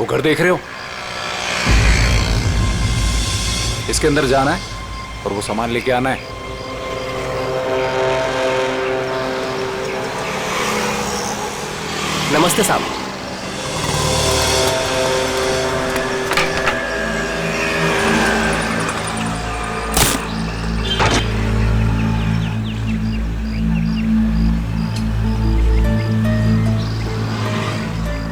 वो घर देख रहे हो, इसके अंदर जाना है और वो सामान लेके आना है। नमस्ते साहब।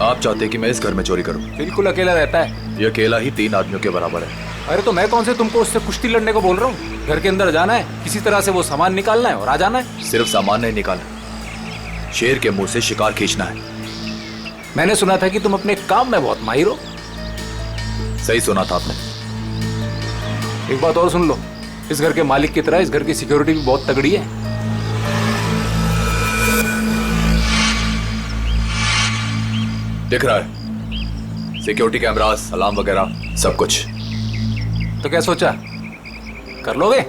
आप चाहते कि मैं इस घर में चोरी करूं? बिल्कुल अकेला रहता है। ये अकेला ही 3 आदमियों के बराबर है। अरे तो मैं कौन से तुमको उससे कुश्ती लड़ने को बोल रहा हूँ। घर के अंदर जाना है, किसी तरह से वो सामान निकालना है और आ जाना है। सिर्फ सामान नहीं निकालना, शेर के मुंह से शिकार खींचना है। मैंने सुना था कि तुम अपने काम में बहुत माहिर हो। सही सुना था आपने। एक बात और सुन लो, इस घर के मालिक की तरह इस घर की सिक्योरिटी भी बहुत तगड़ी है। दिख रहा है, सिक्योरिटी कैमरास, अलार्म वगैरह सब कुछ। तो क्या सोचा, कर लोगे?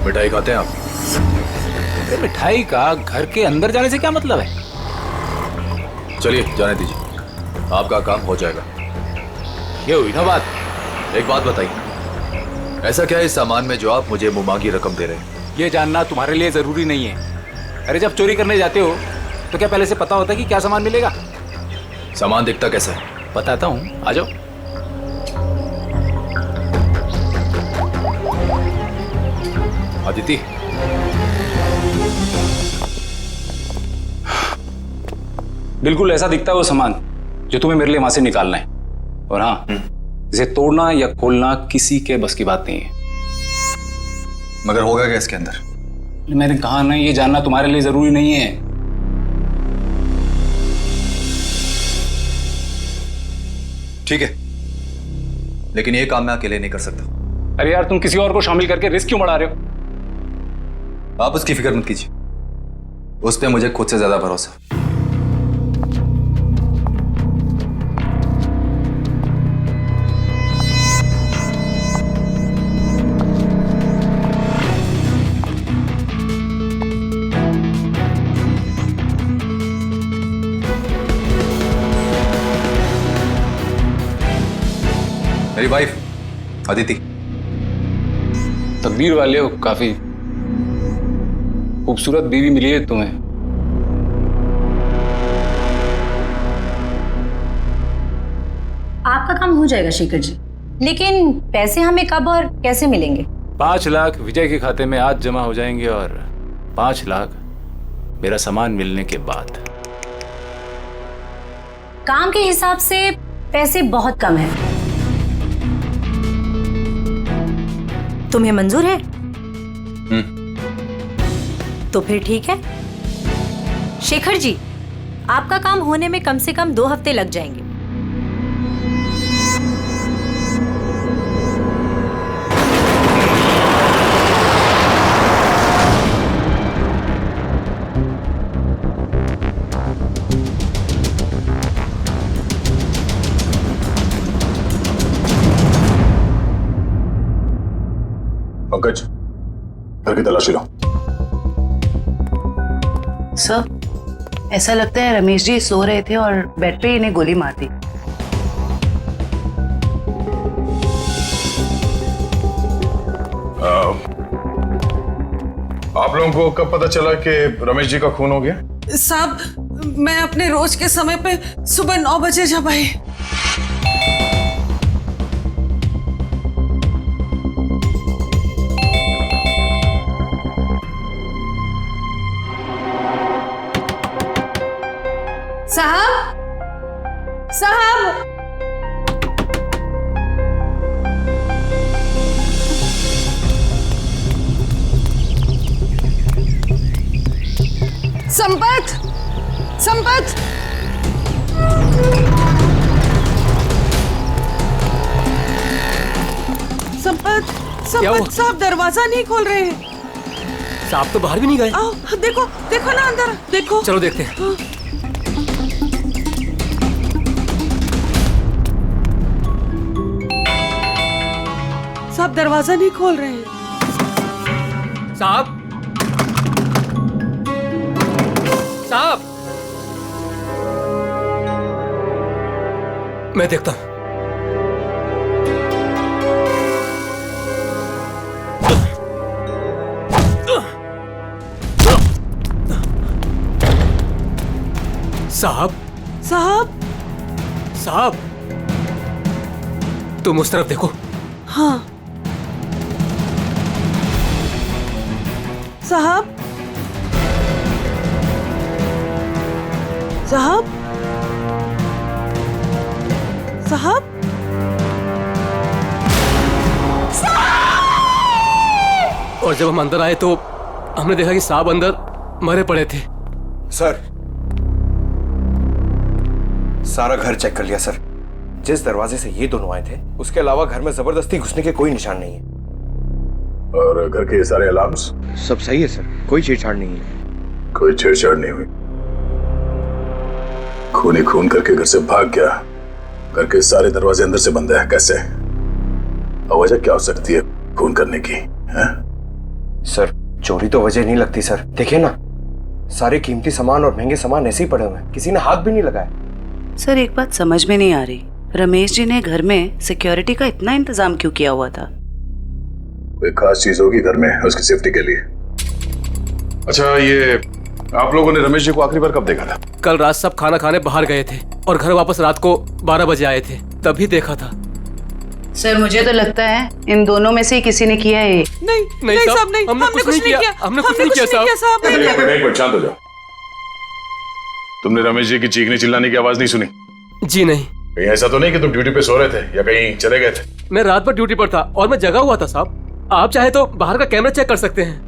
मिठाई खाते हैं आप? अरे मिठाई का घर के अंदर जाने से क्या मतलब है? चलिए जाने दीजिए, आपका काम हो जाएगा। ये हुई ना बात। एक बात बताइए, ऐसा क्या है इस सामान में जो आप मुझे मुंहमांगी रकम दे रहे हैं? ये जानना तुम्हारे लिए जरूरी नहीं है। अरे जब चोरी करने जाते हो तो क्या पहले से पता होता है कि क्या सामान मिलेगा? सामान दिखता कैसा है? बताता हूँ, आ जाओ। अदिति, बिल्कुल ऐसा दिखता है वो सामान जो तुम्हें मेरे लिए वहां से निकालना है। और हाँ, इसे तोड़ना या खोलना किसी के बस की बात नहीं है। मगर होगा क्या इसके अंदर? मैंने कहा ना, ये जानना तुम्हारे लिए जरूरी नहीं है। ठीक है, लेकिन ये काम मैं अकेले नहीं कर सकता। अरे यार, तुम किसी और को शामिल करके रिस्क क्यों बढ़ा रहे हो? आप उसकी फिक्र मत कीजिए, उस पर मुझे खुद से ज्यादा भरोसा। मेरी वाइफ अदिति। तकदीर वाले हो, काफी खूबसूरत बीवी मिली है तुम्हें। आपका काम हो जाएगा शेखर जी, लेकिन पैसे हमें कब और कैसे मिलेंगे? 5 लाख विजय के खाते में आज जमा हो जाएंगे और 5 लाख मेरा सामान मिलने के बाद। काम के हिसाब से पैसे बहुत कम है। तुम्हें मंजूर है? तो फिर ठीक है शेखर जी, आपका काम होने में कम से कम 2 हफ्ते लग जाएंगे। पंकज, घर की तलाशी लो। सर, ऐसा लगता है रमेश जी सो रहे थे और बेड पे इन्हें गोली मार दी। आप लोगों को कब पता चला कि रमेश जी का खून हो गया? साहब, मैं अपने रोज के समय पे सुबह 9 बजे जब आई। साहब, साहब, संपत, संपत, संपत, संपत साहब दरवाजा नहीं खोल रहे हैं। साहब तो बाहर भी नहीं गए। आओ देखो, देखो ना अंदर देखो। चलो देखते हैं। साहब दरवाजा नहीं खोल रहे हैं। साहब, साहब, मैं देखता हूं। साहब, साहब, साहब, तुम उस तरफ देखो। हाँ साहब, साहब, साहब, और जब हम अंदर आए तो हमने देखा कि साहब अंदर मरे पड़े थे। सर, सारा घर चेक कर लिया सर। जिस दरवाजे से ये दोनों आए थे उसके अलावा घर में जबरदस्ती घुसने के कोई निशान नहीं है। और घर के सारे अलार्म्स? सब सही है सर, कोई छेड़छाड़ नहीं है। कोई छेड़छाड़ नहीं हुई। खून ही खून करके घर से भाग गया। घर के सारे दरवाजे अंदर से बंद है, कैसे? और वजह क्या हो सकती है खून करने की? है? सर, चोरी तो वजह नहीं लगती सर। देखिए ना, सारे कीमती सामान और महंगे सामान ऐसे ही पड़े हुए हैं, किसी ने हाथ भी नहीं लगाया। सर, एक बात समझ में नहीं आ रही, रमेश जी ने घर में सिक्योरिटी का इतना इंतजाम क्यों किया हुआ था? कोई खास चीज होगी घर में उसकी सेफ्टी के लिए। अच्छा, ये आप लोगों ने रमेश जी को आखिरी बार कब देखा था? कल रात सब खाना खाने बाहर गए थे और घर वापस रात को 12 बजे आए थे, तभी देखा था। सर, मुझे तो लगता है इन दोनों में से ही किसी ने किया है। नहीं साहब, नहीं, हमने कुछ नहीं किया। हमने कुछ नहीं किया साहब। एक मिनट शांत हो जाओ। तुमने रमेश जी की चीखने चिल्लाने की आवाज नहीं सुनी? जी नहीं। कहीं ऐसा तो नहीं कि तुम ड्यूटी पे सो रहे थे या कहीं चले गए थे? मैं रात भर ड्यूटी पर था और मैं जगा हुआ था साहब। आप चाहे तो बाहर का कैमरा चेक कर सकते हैं।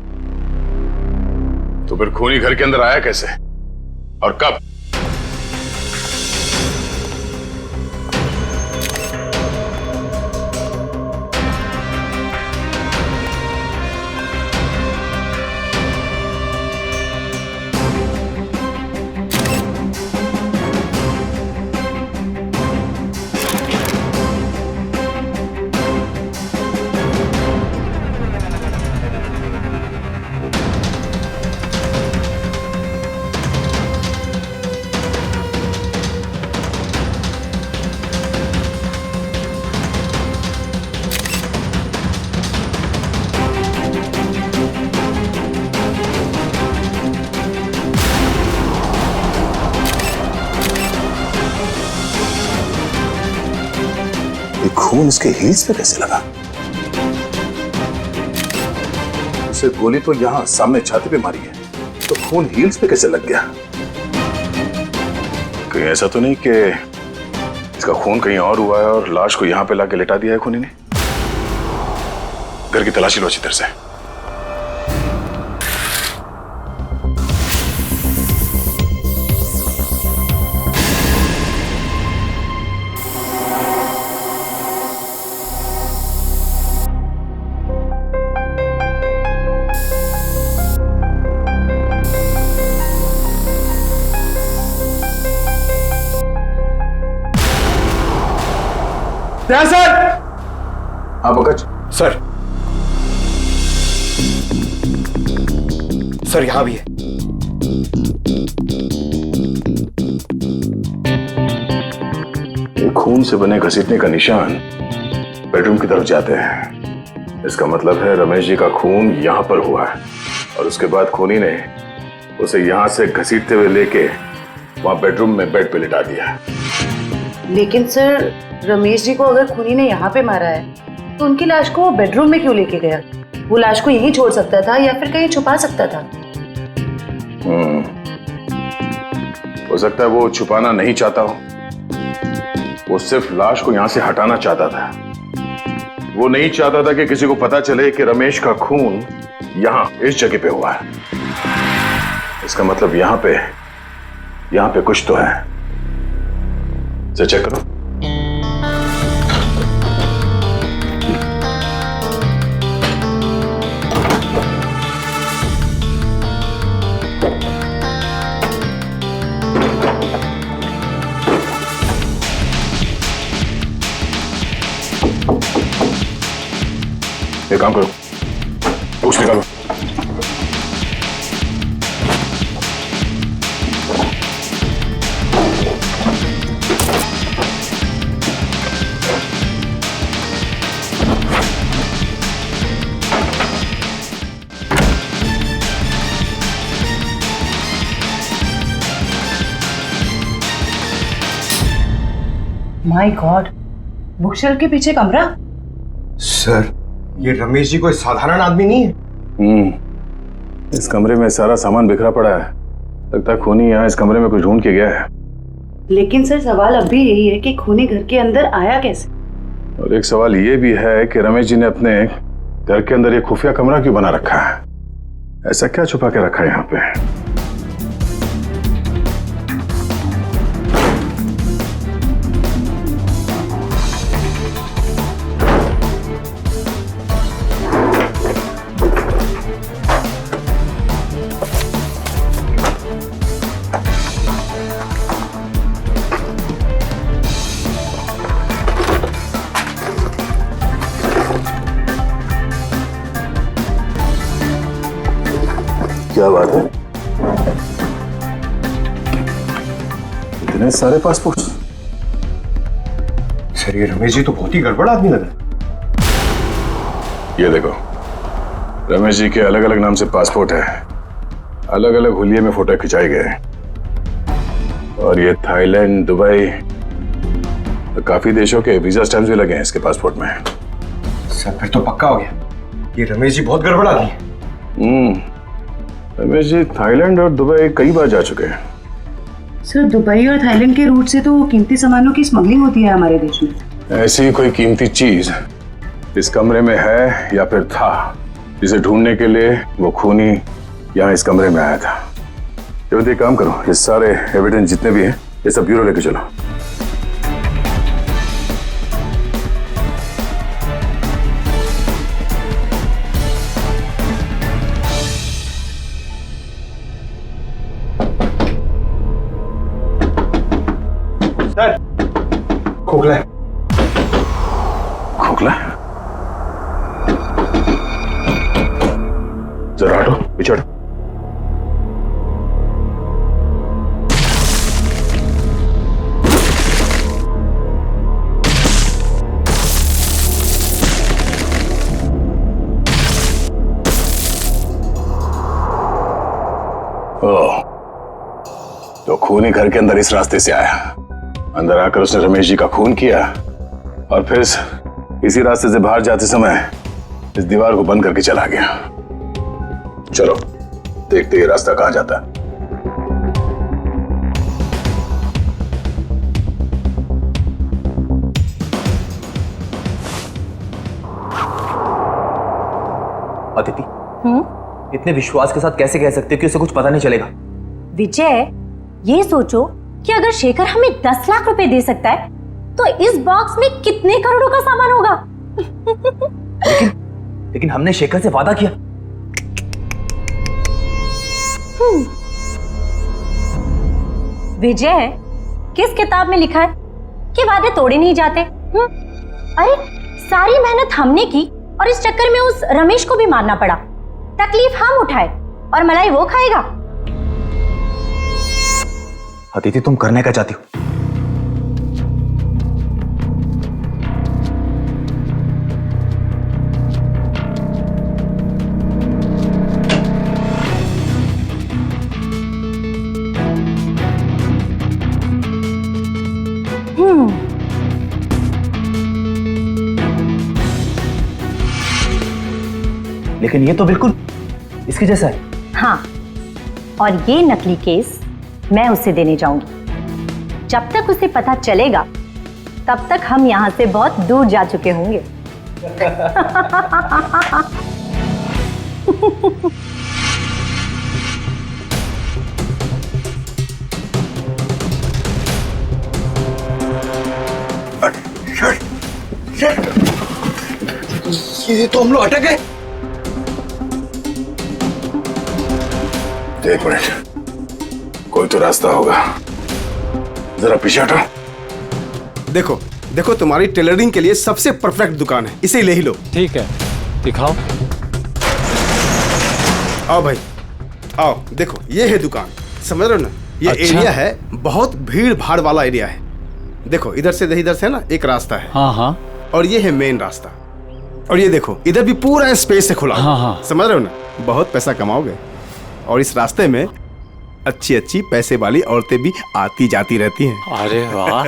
तो फिर खूनी घर के अंदर आया कैसे और कब? खून इसके हील्स पे कैसे लगा? उसे गोली तो यहां सामने छाती पे मारी है, तो खून हील्स पे कैसे लग गया? कहीं ऐसा तो नहीं कि इसका खून कहीं और हुआ है और लाश को यहां पे लाके लिटा दिया है खूनी ने? घर की तलाशी लो अच्छी तरह से। सर! हाँ पंकज। सर, यहां भी है। ये खून से बने घसीटने का निशान बेडरूम की तरफ जाते हैं। इसका मतलब है रमेश जी का खून यहां पर हुआ है और उसके बाद खूनी ने उसे यहां से घसीटते हुए लेके वहां बेडरूम में बेड पे लिटा दिया। लेकिन सर, रमेश जी को अगर खूनी ने यहाँ पे मारा है तो उनकी लाश को वो बेडरूम में क्यों लेके गया? वो लाश को यहीं छोड़ सकता था या फिर कहीं छुपा सकता था। हो सकता है वो छुपाना नहीं चाहता हो, वो सिर्फ लाश को यहां से हटाना चाहता था। वो नहीं चाहता था कि किसी को पता चले कि रमेश का खून यहां इस जगह पे हुआ है। इसका मतलब यहां पे कुछ तो है। चेक करो। एक काम करो, कुछ निकालो। माय गॉड, बुकशेल्फ के पीछे कमरा। सर, ये रमेश जी कोई साधारण आदमी नहीं है। इस कमरे में सारा सामान बिखरा पड़ा है। लगता है खूनी यहाँ इस कमरे में कुछ ढूंढ के गया है। लेकिन सर सवाल अब भी यही है कि खूनी घर के अंदर आया कैसे। और एक सवाल ये भी है कि रमेश जी ने अपने घर के अंदर ये खुफिया कमरा क्यों बना रखा है? ऐसा क्या छुपा के रखा है यहाँ पे? क्या बात है? इतने सारे पासपोर्ट? सर, ये रमेश जी तो बहुत ही गड़बड़ आदमी लग रहा है। ये देखो, रमेश जी के अलग अलग नाम से पासपोर्ट है, अलग अलग हुलिये में फोटो खिंचाए गए हैं। और ये थाईलैंड, दुबई, तो काफी देशों के वीजा स्टैम्प्स भी लगे हैं इसके पासपोर्ट में। सर, फिर तो पक्का हो गया, ये रमेश जी बहुत गड़बड़ आदमी है। रमेश जी थाईलैंड और दुबई कई बार जा चुके हैं। सर, दुबई और थाईलैंड के रूट से तो कीमती सामानों की स्मगलिंग होती है हमारे देश में। ऐसी कोई कीमती चीज इस कमरे में है या फिर था, जिसे ढूंढने के लिए वो खूनी यहाँ इस कमरे में आया था। ये काम करो, ये सारे एविडेंस जितने भी हैं ये सब ब्यूरो लेके चलो। सर, खोखला है। खोखला? जरा हटो, पीछे हटो। ओह, तो खूनी घर के अंदर इस रास्ते से आया। अंदर आकर उसने रमेश जी का खून किया और फिर इसी रास्ते से बाहर जाते समय इस दीवार को बंद करके चला गया। चलो देखते ये रास्ता कहां जाता है। अदिति, इतने विश्वास के साथ कैसे कह सकते हो कि उसे कुछ पता नहीं चलेगा? विजय, ये सोचो कि अगर शेखर हमें 10 लाख रुपए दे सकता है तो इस बॉक्स में कितने करोड़ों का सामान होगा। लेकिन हमने शेखर से वादा किया। विजय, किस किताब में लिखा है कि वादे तोड़े नहीं जाते? अरे सारी मेहनत हमने की और इस चक्कर में उस रमेश को भी मारना पड़ा। तकलीफ हम उठाए और मलाई वो खाएगा। अदिति, तुम करने क्या चाहती हो? लेकिन ये तो बिल्कुल इसके जैसा है। हाँ, और ये नकली केस मैं उसे देने जाऊंगी। जब तक उसे पता चलेगा तब तक हम यहां से बहुत दूर जा चुके होंगे। ये तो हम लोग अटक गए। एक मिनट, कोई तो रास्ता होगा। जरा पीछे हटो। देखो देखो, तुम्हारी टेलरिंग के लिए सबसे परफेक्ट दुकान है, इसे ले ही लो। ठीक है, दिखाओ। आओ भाई, आओ देखो, ये है दुकान, समझ रहे हो ना? ये अच्छा। एरिया है, बहुत भीड़ भाड़ वाला एरिया है। देखो इधर से ना एक रास्ता है। हाँ हाँ। और ये है मेन रास्ता। और ये देखो इधर भी पूरा स्पेस से खुला हुआ। हाँ, हाँ। समझ रहे हो ना? बहुत पैसा कमाओगे। और इस रास्ते में अच्छी अच्छी पैसे वाली औरतें भी आती जाती रहती हैं। अरे वाह।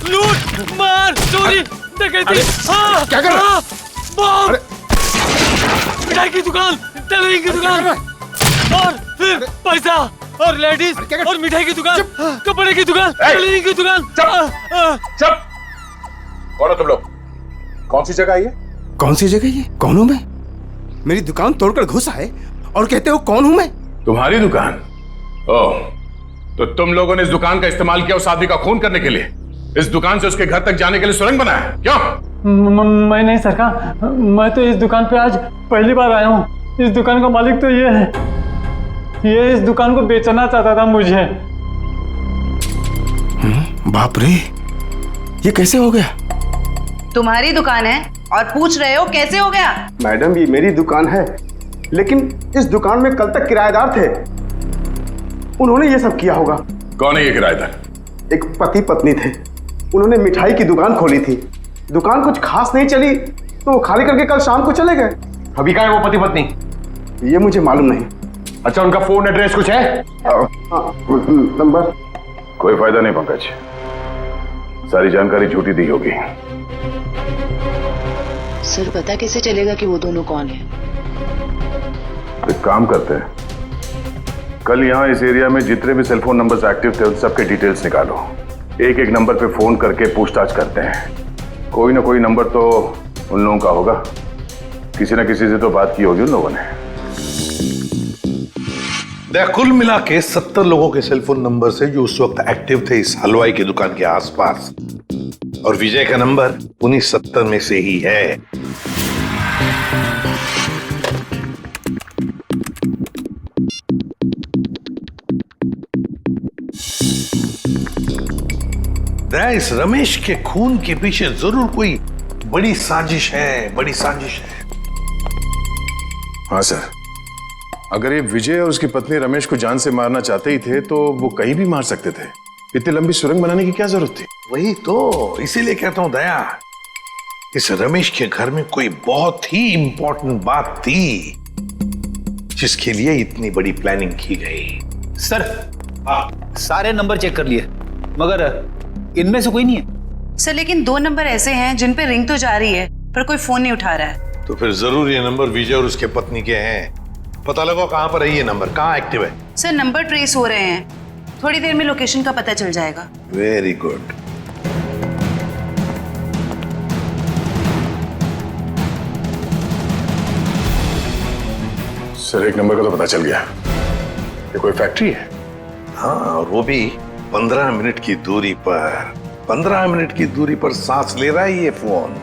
लूट मार चोरी डकैती। क्या कर रहा है? बम, मिठाई की दुकान, टेलरिंग की दुकान, और फिर पैसा और लेडीज और मिठाई की दुकान, कपड़े की दुकान, टेलरिंग की दुकान। चुप! कौन हो तुम लोग? कौन सी जगह है ये? कौन सी जगह ये? कौन हूं मैं? मेरी दुकान तोड़कर घुसा है और कहते हो कौन हूं मैं? तुम्हारी दुकान? ओह, तो तुम लोगों ने इस दुकान का इस्तेमाल किया उस आदमी का खून करने के लिए? इस दुकान से उसके घर तक जाने के लिए सुरंग बनाया? क्यों? मैं नहीं सरकार, मैं तो इस दुकान पे आज पहली बार आया हूँ। इस दुकान का मालिक तो ये है, ये इस दुकान को बेचना चाहता था मुझे। बाप रे, ये कैसे हो गया? तुम्हारी दुकान है और पूछ रहे हो कैसे हो गया? मैडम ये मेरी दुकान है, लेकिन इस दुकान में कल तक किराएदार थे, उन्होंने ये सब किया होगा। कौन है ये किराएदार? एक पति पत्नी थे, उन्होंने मिठाई की दुकान खोली थी, दुकान कुछ खास नहीं चली तो वो खाली करके कल शाम को चले गए। अभी कहाँ है वो पति पत्नी? ये मुझे मालूम नहीं। अच्छा उनका फोन एड्रेस कुछ है? नंबर? कोई फायदा नहीं पंकज, सारी जानकारी झूठी दी होगी। सर पता कैसे चलेगा कि वो दोनों कौन है? एक काम करते हैं, कल यहाँ इस एरिया में जितने भी सेलफोन नंबर्स एक्टिव थे उन सबके डिटेल्स निकालो। एक एक नंबर पे फोन करके पूछताछ करते हैं। कोई ना कोई नंबर तो उन लोगों का होगा, किसी ना किसी से तो बात की होगी उन लोगों ने। कुल मिला के 70 लोगों के सेलफोन नंबर से जो उस वक्त एक्टिव थे इस हलवाई की दुकान के आसपास, और विजय का नंबर उन्हीं 70 में से ही है। इस रमेश के खून के पीछे जरूर कोई बड़ी साजिश है, बड़ी साजिश है। हाँ सर, अगर ये विजय और उसकी पत्नी रमेश को जान से मारना चाहते ही थे तो वो कहीं भी मार सकते थे। इतनी लंबी सुरंग बनाने की क्या जरूरत थी? वही तो, इसीलिए कहता हूं दया, इस रमेश के घर में कोई बहुत ही इंपॉर्टेंट बात थी जिसके लिए इतनी बड़ी प्लानिंग की गई। सर सारे नंबर चेक कर लिए मगर इनमें से कोई नहीं है। सर लेकिन 2 नंबर ऐसे हैं जिन पे रिंग तो जा रही है पर कोई फोन नहीं उठा रहा है। तो फिर जरूर ये नंबर विजय और उसके पत्नी के हैं। पता लगाओ कहां पर है ये नंबर, कहां एक्टिव है। सर नंबर ट्रेस हो रहे हैं, थोड़ी देर में लोकेशन का पता चल जाएगा। Very good. सर एक नंबर का तो पता चल गया, ये कोई फैक्ट्री है। हाँ, और वो भी 15 मिनट की दूरी पर। 15 मिनट की दूरी पर सांस ले रहा है ये फोन।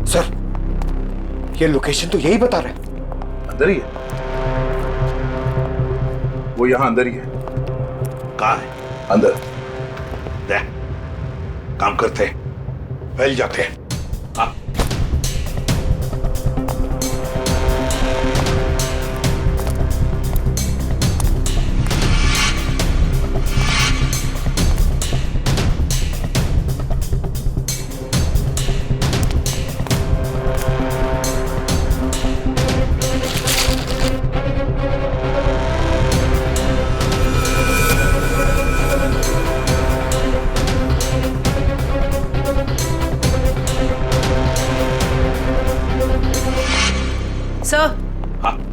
सर ये लोकेशन तो यही बता रहे हैं। अंदर ही है वो, यहां अंदर ही है। कहां है? अंदर। देख, काम करते हैं, फैल जाते हैं। हाँ।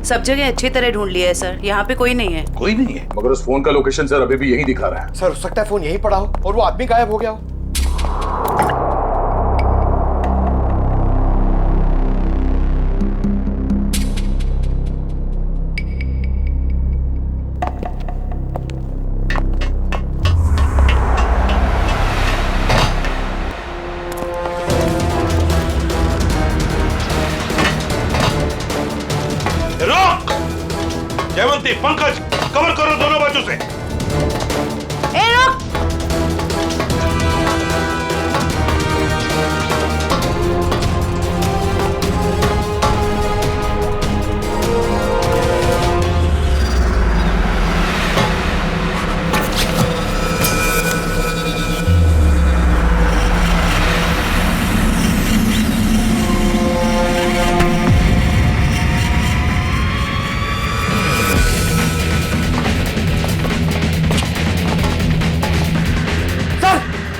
सब जगह अच्छी तरह ढूंढ लिया है सर, यहाँ पे कोई नहीं है। कोई नहीं है? मगर उस फोन का लोकेशन सर अभी भी यही दिखा रहा है। सर हो सकता है फोन यहीं पड़ा हो और वो आदमी गायब हो गया हो। जयवंती, पंकज, कवर करो दोनों बाजू से। ए रुक!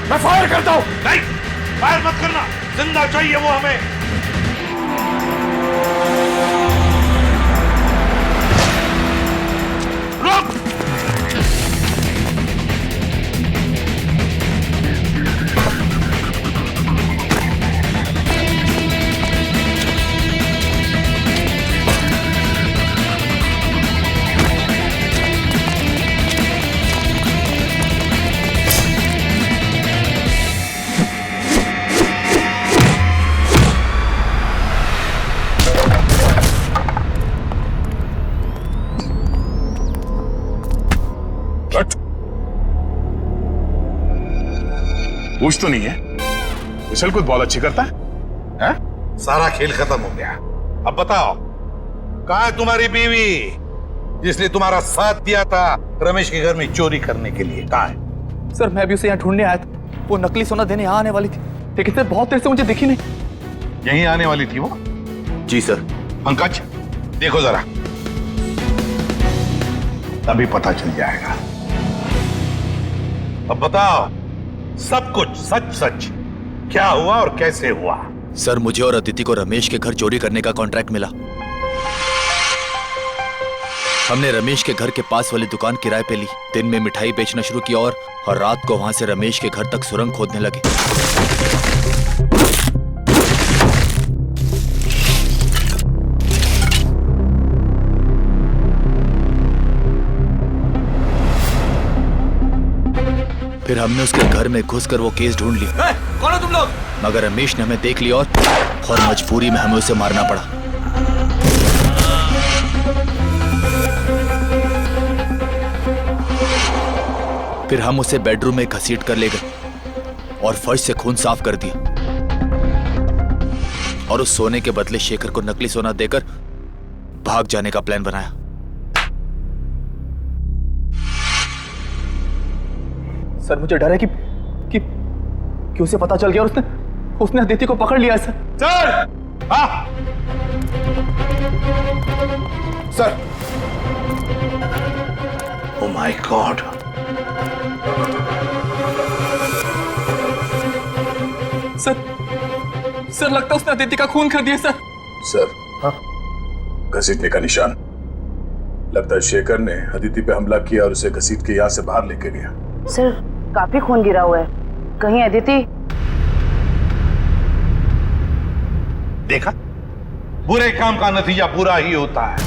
मैं फायर करता हूं। नहीं, फायर मत करना, जिंदा चाहिए वो हमें। रुक! पूछ तो नहीं है? विशल कुछ बहुत अच्छी करता है? सारा खेल खत्म हो गया। अब बताओ, कहाँ है तुम्हारी बीवी जिसने तुम्हारा साथ दिया था रमेश के घर में चोरी करने के लिए? कहाँ है? सर मैं भी उसे यहाँ ढूंढने आया था, वो नकली सोना देने यहाँ आने वाली थी, लेकिन सर बहुत देर से मुझे दिखी नहीं। यहीं आने वाली थी वो? जी सर। पंकज, देखो जरा, तभी पता चल जाएगा। अब बताओ सब कुछ सच सच, क्या हुआ और कैसे हुआ? सर मुझे और अदिति को रमेश के घर चोरी करने का कॉन्ट्रैक्ट मिला। हमने रमेश के घर के पास वाली दुकान किराए पे ली, दिन में मिठाई बेचना शुरू किया और रात को वहां से रमेश के घर तक सुरंग खोदने लगे। फिर हमने उसके घर में घुसकर वो केस ढूंढ ली। कौन हो तुम लोग? मगर रमेश ने हमें देख लिया और मजबूरी में हमें उसे मारना पड़ा। फिर हम उसे बेडरूम में घसीट कर ले गए और फर्श से खून साफ कर दिया और उस सोने के बदले शेखर को नकली सोना देकर भाग जाने का प्लान बनाया। सर मुझे डर है कि उसे पता चल गया और उसने अदिति को पकड़ लिया। सर हाँ। Sir oh my God, sir लगता है उसने अदिति का खून कर दिया। सर हाँ, घसीटने का निशान। लगता है शेखर ने अदिति पे हमला किया और उसे घसीट के यहाँ से बाहर लेके गया। सर काफी खून गिरा हुआ है, कहीं अदिति? देखा, बुरे काम का नतीजा बुरा ही होता है।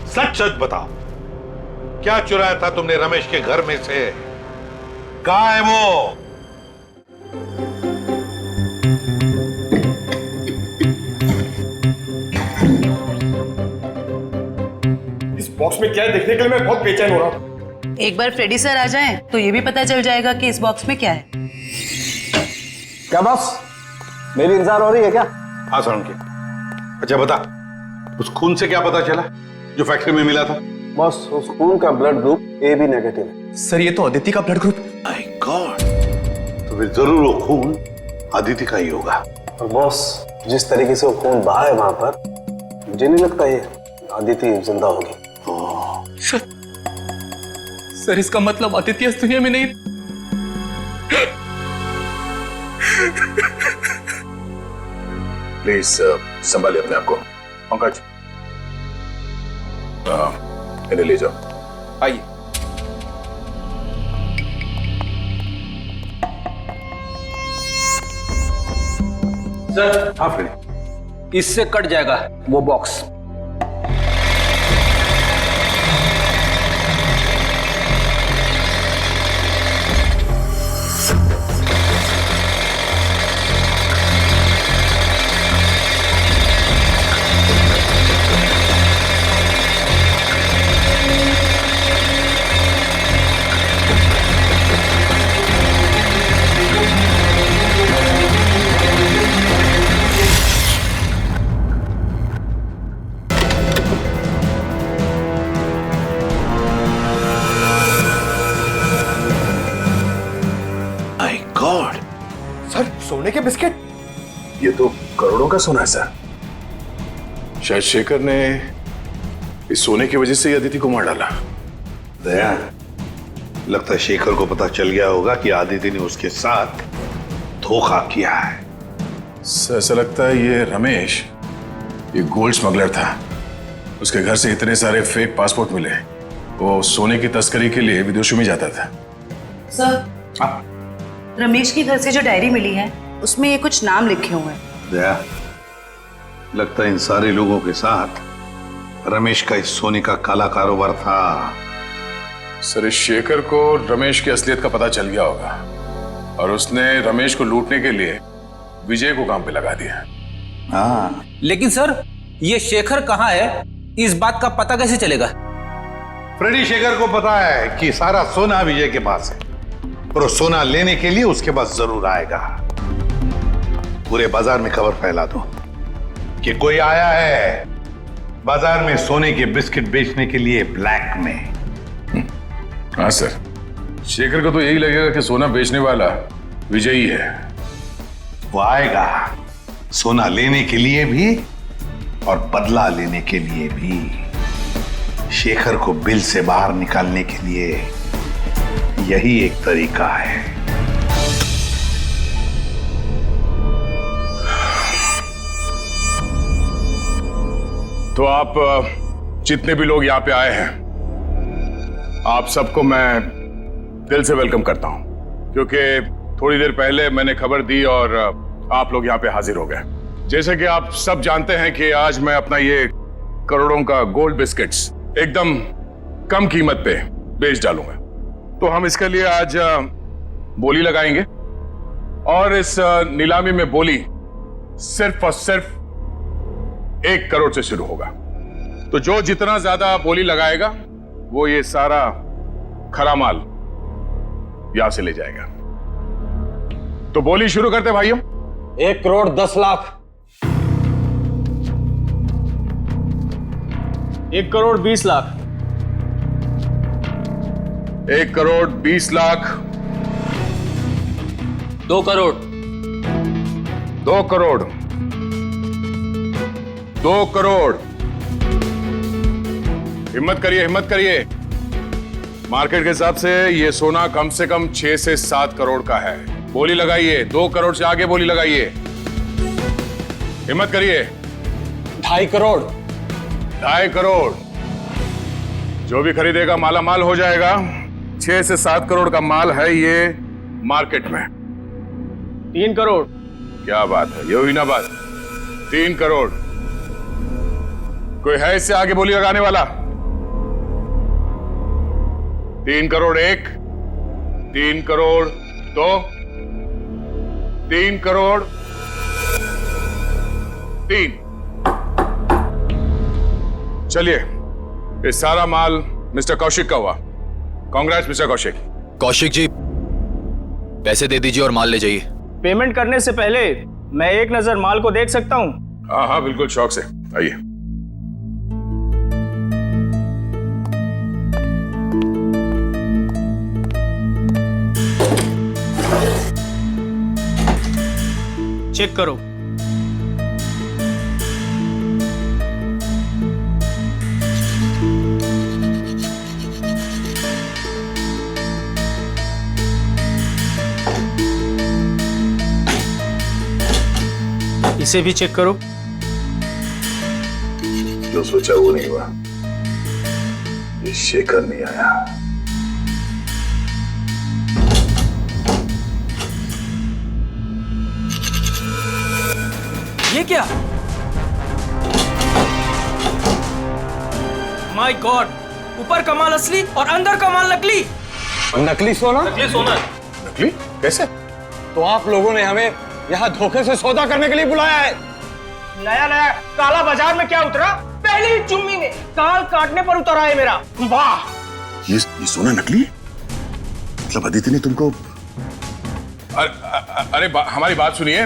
सच सच बताओ, क्या चुराया था तुमने रमेश के घर में से? कहाँ है वो? इस बॉक्स में क्या है देखने के लिए मैं बहुत बेचैन हो रहा हूँ। एक बार फ्रेडी सर आ जाएं तो ये भी पता चल जाएगा कि इस बॉक्स में क्या है। क्या बॉस, मेरी इंतजार हो रही है क्या? हाँ सर। अच्छा बता, उस खून से क्या पता चला जो फैक्ट्री में मिला था? बॉस उस खून का ब्लड ग्रुप AB नेगेटिव है। सर ये तो अदिति का ब्लड ग्रुप। माय गॉड, तो फिर जरूर वो खून अदिति का ही होगा। और बॉस जिस तरीके से वो खून बहा है वहां पर, मुझे नहीं लगता ये अदिति जिंदा होगी। सर इसका मतलब अदिति इस दुनिया में नहीं। प्लीज संभालिए अपने आप को। पंकज इन्हें ले जाओ। आइए। सर, हाँ फ्रेडी, इससे कट जाएगा वो बॉक्स। माय गॉड, सर सोने के बिस्किट? ये तो करोड़ों का सोना है सर। शायद शेखर ने इस सोने की वजह से ही अदिति को मार डाला। दया, लगता है शेखर को पता चल गया होगा कि आदिति ने उसके साथ धोखा किया है। सर ऐसा लगता है ये रमेश ये गोल्ड स्मगलर था। उसके घर से इतने सारे फेक पासपोर्ट मिले। वो सोने की तस्करी के लिए विदेशों में जाता था। सर, रमेश के घर से जो डायरी मिली है उसमें ये कुछ नाम लिखे हुए हैं। दया, लगता है इन सारे लोगों के साथ रमेश का इस सोने का काला कारोबार था। सर इस शेखर को रमेश की असलियत का पता चल गया होगा और उसने रमेश को लूटने के लिए विजय को काम पे लगा दिया। हाँ, लेकिन सर ये शेखर कहाँ है, इस बात का पता कैसे चलेगा? फ्रेडी, शेखर को पता है कि सारा सोना विजय के पास है और वो सोना लेने के लिए उसके पास जरूर आएगा। पूरे बाजार में खबर फैला दो कि कोई आया है बाजार में सोने के बिस्किट बेचने के लिए ब्लैक में। हाँ सर, शेखर को तो यही लगेगा कि सोना बेचने वाला विजय ही है। वो आएगा सोना लेने के लिए भी और बदला लेने के लिए भी। शेखर को बिल से बाहर निकालने के लिए यही एक तरीका है। तो आप जितने भी लोग यहाँ पे आए हैं, आप सबको मैं दिल से वेलकम करता हूं, क्योंकि थोड़ी देर पहले मैंने खबर दी और आप लोग यहाँ पे हाजिर हो गए। जैसे कि आप सब जानते हैं कि आज मैं अपना ये करोड़ों का गोल्ड बिस्किट्स एकदम कम कीमत पे बेच डालूंगा। तो हम इसके लिए आज बोली लगाएंगे और इस नीलामी में बोली सिर्फ और सिर्फ 1 करोड़ से शुरू होगा। तो जो जितना ज्यादा बोली लगाएगा वो ये सारा खरा माल यहां से ले जाएगा। तो बोली शुरू करते भाइयों। 1 करोड़ 10 लाख। 1 करोड़ 20 लाख। 1 करोड़ 20 लाख। 2 करोड़। 2 करोड़। 2 करोड़। हिम्मत करिए, हिम्मत करिए। मार्केट के हिसाब से ये सोना कम से कम 6 से 7 करोड़ का है। बोली लगाइए, 2 करोड़ से आगे बोली लगाइए। हिम्मत करिए। 2.5 करोड़। 2.5 करोड़। जो भी खरीदेगा माला माल हो जाएगा। 6 से 7 करोड़ का माल है ये मार्केट में। 3 करोड़। क्या बात है, ये हुई ना बात। 3 करोड़। कोई है इससे आगे बोली लगाने वाला? 3 करोड़ 1, 3 करोड़ 2, 3 करोड़ 3। चलिए, ये सारा माल मिस्टर कौशिक का हुआ। कांग्रेस मिस्टर कौशिक। कौशिक जी, पैसे दे दीजिए और माल ले जाइए। पेमेंट करने से पहले मैं एक नजर माल को देख सकता हूं? हाँ हाँ बिल्कुल, शौक से आइए। चेक करो। इसे भी चेक करो। जो सोचा वो नहीं हुआ। ये शेखर नहीं आया। ये क्या? माय गॉड, ऊपर कमाल असली और अंदर कमाल नकली। नकली सोना? नकली सोना। नकली? कैसे? तो आप लोगों ने हमें यहाँ धोखे से सौदा करने के लिए बुलाया है? नया नया काला बाजार में क्या उतरा? पहली ही चुम्मी में काल काटने पर उतरा है मेरा। वाह! ये सोना नकली है? मतलब अदिति ने तुमको? अरे हमारी बात सुनिए,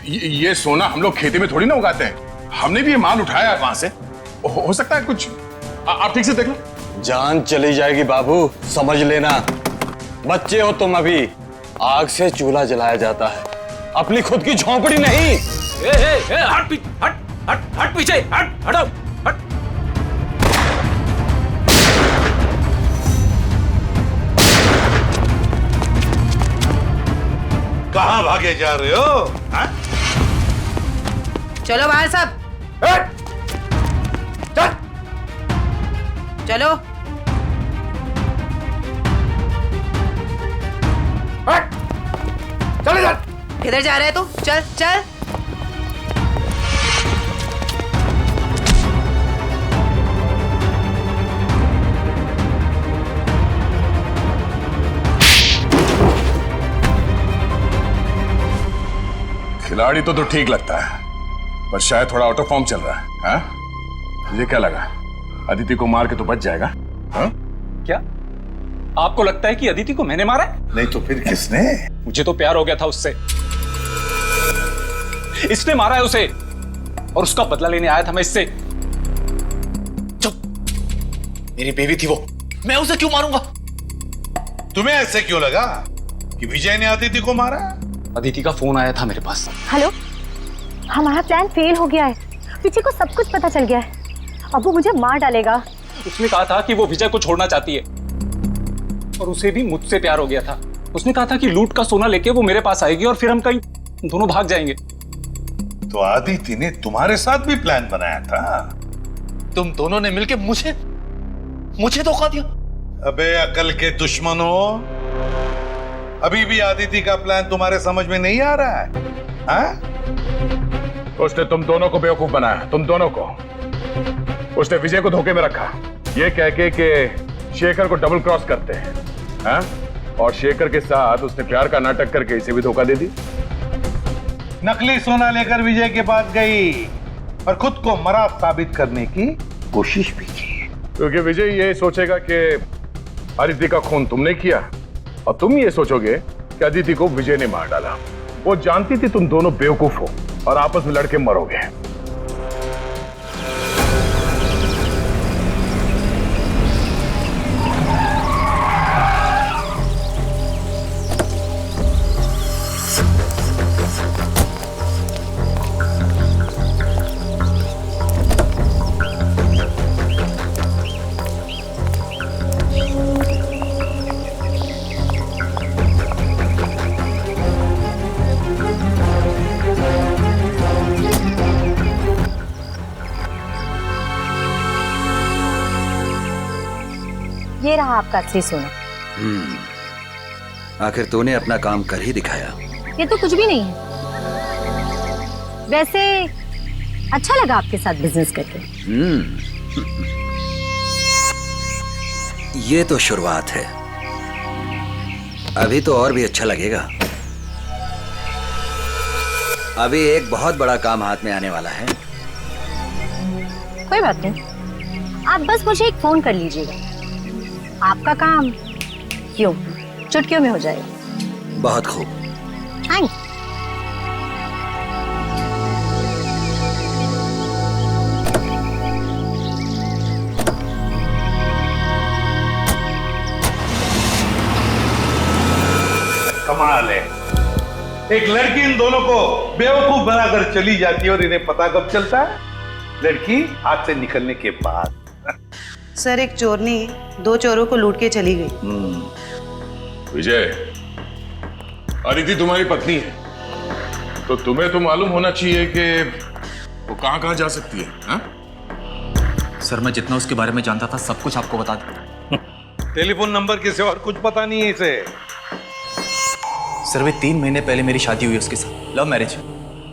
ये सोना हम लोग खेती में थोड़ी ना उगाते हैं। हमने भी ये माल उठाया वहां से। हो सकता है कुछ, आप ठीक से देख लो। जान चली जाएगी बाबू, समझ लेना। बच्चे हो तुम अभी। आग से चूल्हा जलाया जाता है, अपनी खुद की झोंपड़ी नहीं। हट पीछे, हटो, हट। कहां भागे जा रहे हो? हा? चलो बाहर सब, चल। चलो। चले चल। किधर जा रहे है तू? चल चल। खिलाड़ी तो ठीक लगता है, पर शायद थोड़ा आउट ऑफ फॉर्म चल रहा है। हाँ? मुझे क्या लगा, अदिति को मार के तो बच जाएगा? हाँ? क्या आपको लगता है कि अदिति को मैंने मारा है? नहीं तो फिर किसने? मुझे तो प्यार हो गया था उससे। इसने मारा है उसे और उसका बदला लेने आया था मैं इससे। चुप, मेरी बेबी थी वो, मैं उसे क्यों मारूंगा? तुम्हें ऐसे क्यों लगा कि विजय ने अदिति को मारा? अदिति का फोन आया था मेरे पास। हेलो, हमारा प्लान फेल हो गया है। विजय को सब कुछ पता चल गया है, अब वो मुझे मार डालेगा। उसने कहा था कि वो विजय को छोड़ना चाहती है और उसे भी मुझसे प्यार हो गया था। उसने कहा था कि लूट का सोना लेके वो मेरे पास आएगी और फिर हम कहीं दोनों भाग जाएंगे। तो अदिति ने तुम्हारे साथ भी प्लान बनाया था? तुम दोनों ने मिलकर मुझे धोखा दिया। अबे अकल के दुश्मनों, अभी भी अदिति का प्लान तुम्हारे समझ में नहीं आ रहा है? हाँ? उसने तुम दोनों को बेवकूफ बनाया, तुम दोनों को। उसने विजय को धोखे में रखा, ये कह के कि शेखर को डबल क्रॉस करते हैं। हाँ? और शेखर के साथ उसने प्यार का नाटक करके इसे भी धोखा दे दी। नकली सोना लेकर विजय के पास गई और खुद को मरा साबित करने की कोशिश भी की, क्योंकि विजय ये सोचेगा कि अदिति का खून तुमने किया और तुम ये सोचोगे कि अदिति को विजय ने मार डाला। वो जानती थी तुम दोनों बेवकूफ हो और आपस में लड़के मरोगे। ये रहा आपका असली सोना। आखिर तूने अपना काम कर ही दिखाया। ये तो कुछ भी नहीं है, वैसे अच्छा लगा आपके साथ बिजनेस करके। ये तो शुरुआत है, अभी तो और भी अच्छा लगेगा। अभी एक बहुत बड़ा काम हाथ में आने वाला है। कोई बात नहीं, आप बस मुझे एक फोन कर लीजिएगा, आपका काम क्यों चुटकियों में हो जाएगा। बहुत खूब। थैंक्स। कमाल है, एक लड़की इन दोनों को बेवकूफ बनाकर चली जाती है और इन्हें पता कब चलता है? लड़की हाथ से निकलने के बाद। सर, एक चोरनी 2 चोरों को लूट के चली गई। विजय, अदिति तुम्हारी पत्नी है, तो तुम्हें तो मालूम होना चाहिए कि वो कहां कहां जा सकती है। हा? सर मैं जितना उसके बारे में जानता था सब कुछ आपको बता दूं। टेलीफोन नंबर के सिवा और कुछ पता नहीं है इसे। सर वे 3 महीने पहले मेरी शादी हुई उसके साथ, लव मैरिज।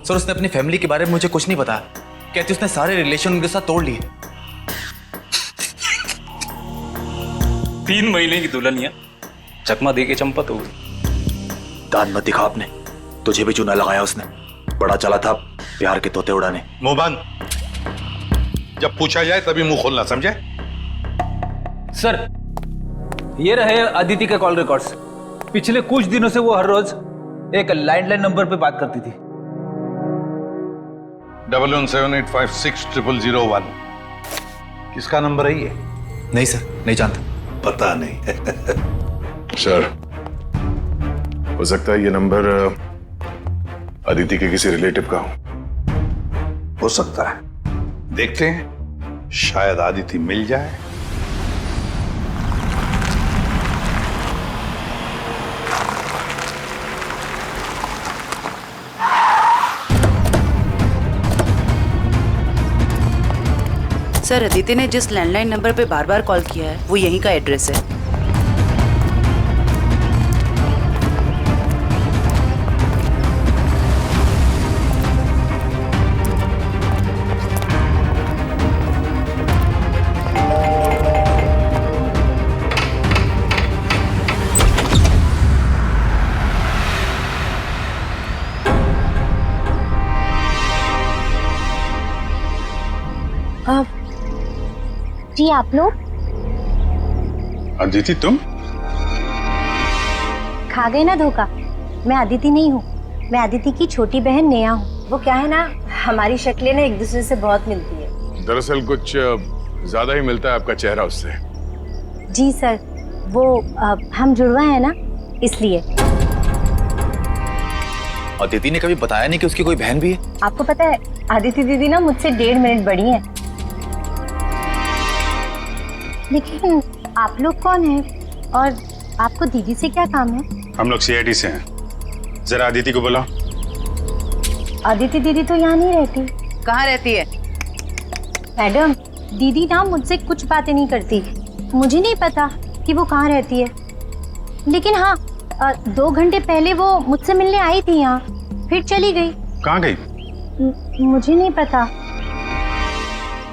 सर उसने अपनी फैमिली के बारे में मुझे कुछ नहीं बताया, कहती उसने सारे रिलेशन उनके साथ तोड़ लिए। 3 महीने की दुल्हनिया चकमा दे के चंपत हो गई। दान मत दिखा आपने, तुझे भी चूना लगाया उसने, बड़ा चला था प्यार के तोते उड़ाने। मुंह बंद, जब पूछा जाए तभी मुंह खोलना, समझे? सर ये रहे अदिति के कॉल रिकॉर्ड्स। पिछले कुछ दिनों से वो हर रोज एक लैंडलाइन नंबर पे बात करती थी। 1178560001 किसका नंबर है ये? नहीं सर, नहीं जानता। पता नहीं। सर हो सकता है ये नंबर अदिति के किसी रिलेटिव का हो सकता है, देखते हैं, शायद अदिति मिल जाए। सर अदिति ने जिस लैंडलाइन नंबर पे बार बार कॉल किया है वो यहीं का एड्रेस है। जी आप लोग? अदिति तुम? खा गए ना धोखा। मैं अदिति नहीं हूँ, मैं अदिति की छोटी बहन नेहा हूँ। वो क्या है ना, हमारी शक्लें ना एक दूसरे से बहुत मिलती है। दरअसल कुछ ज्यादा ही मिलता है आपका चेहरा उससे। जी सर, वो हम जुड़वा है ना, इसलिए। अदिति ने कभी बताया नहीं कि उसकी कोई बहन भी है? आपको पता है अदिति दीदी ना मुझसे 1.5 मिनट बड़ी है। लेकिन आप लोग कौन हैं और आपको दीदी से क्या काम है? हम लोग CID से हैं। जरा अदिति को बुलाओ। अदिति दीदी तो यहाँ नहीं रहती। कहाँ रहती है? मैडम दीदी ना मुझसे कुछ बातें नहीं करती, मुझे नहीं पता कि वो कहाँ रहती है। लेकिन हाँ 2 घंटे पहले वो मुझसे मिलने आई थी यहाँ, फिर चली गई। कहाँ गई? मुझे नहीं पता।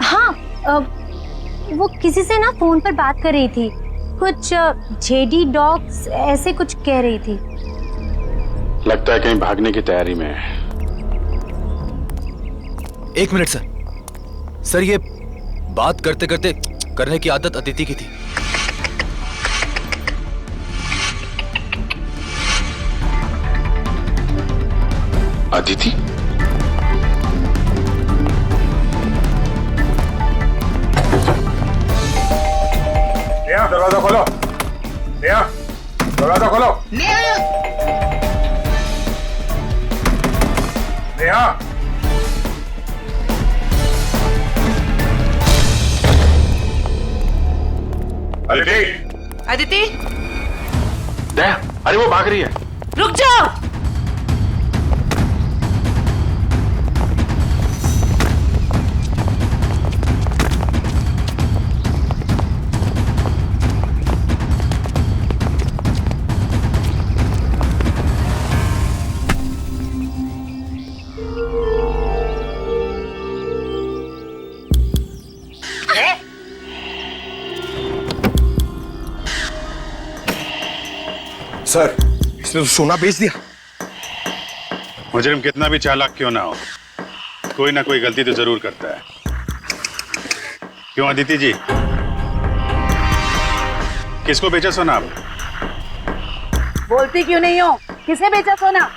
हाँ वो किसी से ना फोन पर बात कर रही थी, कुछ जेडी डॉग्स ऐसे कुछ कह रही थी। लगता है कहीं भागने की तैयारी में है। 1 मिनट सर। सर ये बात करते करते करने की आदत अदिति की थी। अदिति? नेहा दरवाजा खोलो। नेहा दरवाजा खोलो। नेहा। अदिति। अदिति नेहा, अरे वो भाग रही है। रुक जाओ। सर इसने तो सोना बेच दिया। मुजरिम कितना भी चालाक क्यों ना हो, कोई ना कोई गलती तो जरूर करता है। क्यों अदिति जी, किसको बेचा सोना आप? बोलती क्यों नहीं हो? किसे बेचा सोना?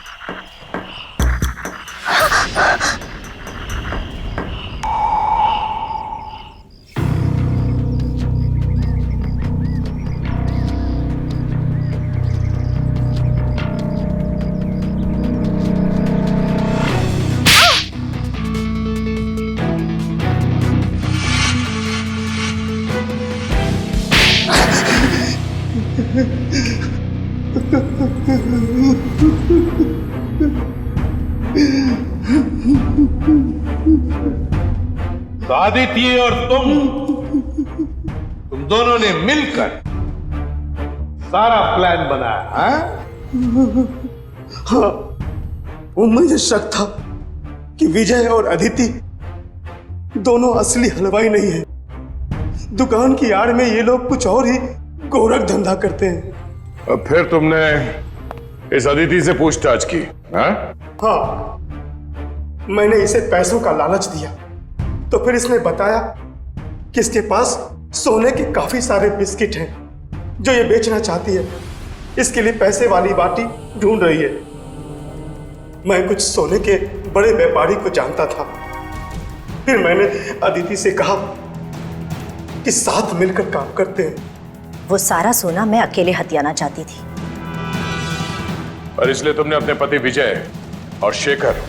अदिति और तुम दोनों ने मिलकर सारा प्लान बनाया, हाँ? हाँ, वो मुझे शक था कि विजय और अदिति दोनों असली हलवाई नहीं है। दुकान की आड़ में ये लोग कुछ और ही गोरख धंधा करते हैं। अब फिर तुमने इस अदिति से पूछताछ की? हाँ? हाँ, मैंने इसे पैसों का लालच दिया तो फिर इसने बताया कि इसके पास सोने के काफी सारे बिस्किट हैं जो ये बेचना चाहती है। इसके लिए पैसे वाली बाटी ढूंढ रही है। मैं कुछ सोने के बड़े व्यापारी को जानता था। फिर मैंने अदिति से कहा कि साथ मिलकर काम करते हैं। वो सारा सोना मैं अकेले हथियाना चाहती थी। और इसलिए तुमने अपने पति विजय और शेखर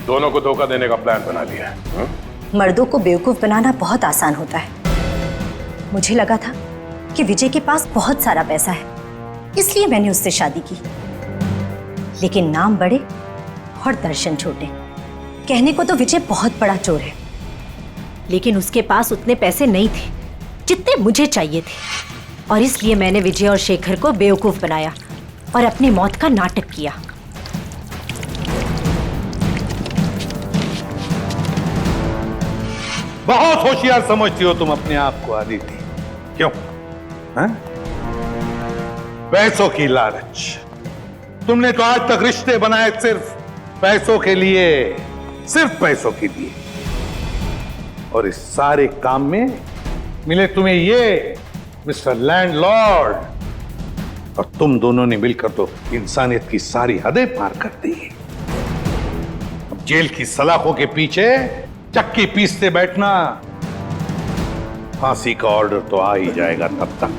दोनों को धोखा देने का प्लान बना लिया है? हाँ? मर्दों को बेवकूफ बनाना बहुत आसान होता है। मुझे लगा था कि विजय के पास बहुत सारा पैसा है, इसलिए मैंने उससे शादी की। लेकिन नाम बड़े और दर्शन छोटे। कहने को तो विजय बहुत बड़ा चोर है, लेकिन उसके पास उतने पैसे नहीं थे जितने मुझे चाहिए थे। और इसलिए मैंने विजय और शेखर को बेवकूफ बनाया और अपनी मौत का नाटक किया। बहुत होशियार समझती हो तुम अपने आप को अदिति। क्यों? हाँ? पैसों की लालच। तुमने तो आज तक रिश्ते बनाए सिर्फ पैसों के लिए, सिर्फ पैसों के लिए। और इस सारे काम में मिले तुम्हें ये मिस्टर लैंडलॉर्ड, और तुम दोनों ने मिलकर तो इंसानियत की सारी हदें पार कर दी। अब जेल की सलाखों के पीछे चक्की पीसते बैठना, फांसी का ऑर्डर तो आ ही जाएगा तब तक।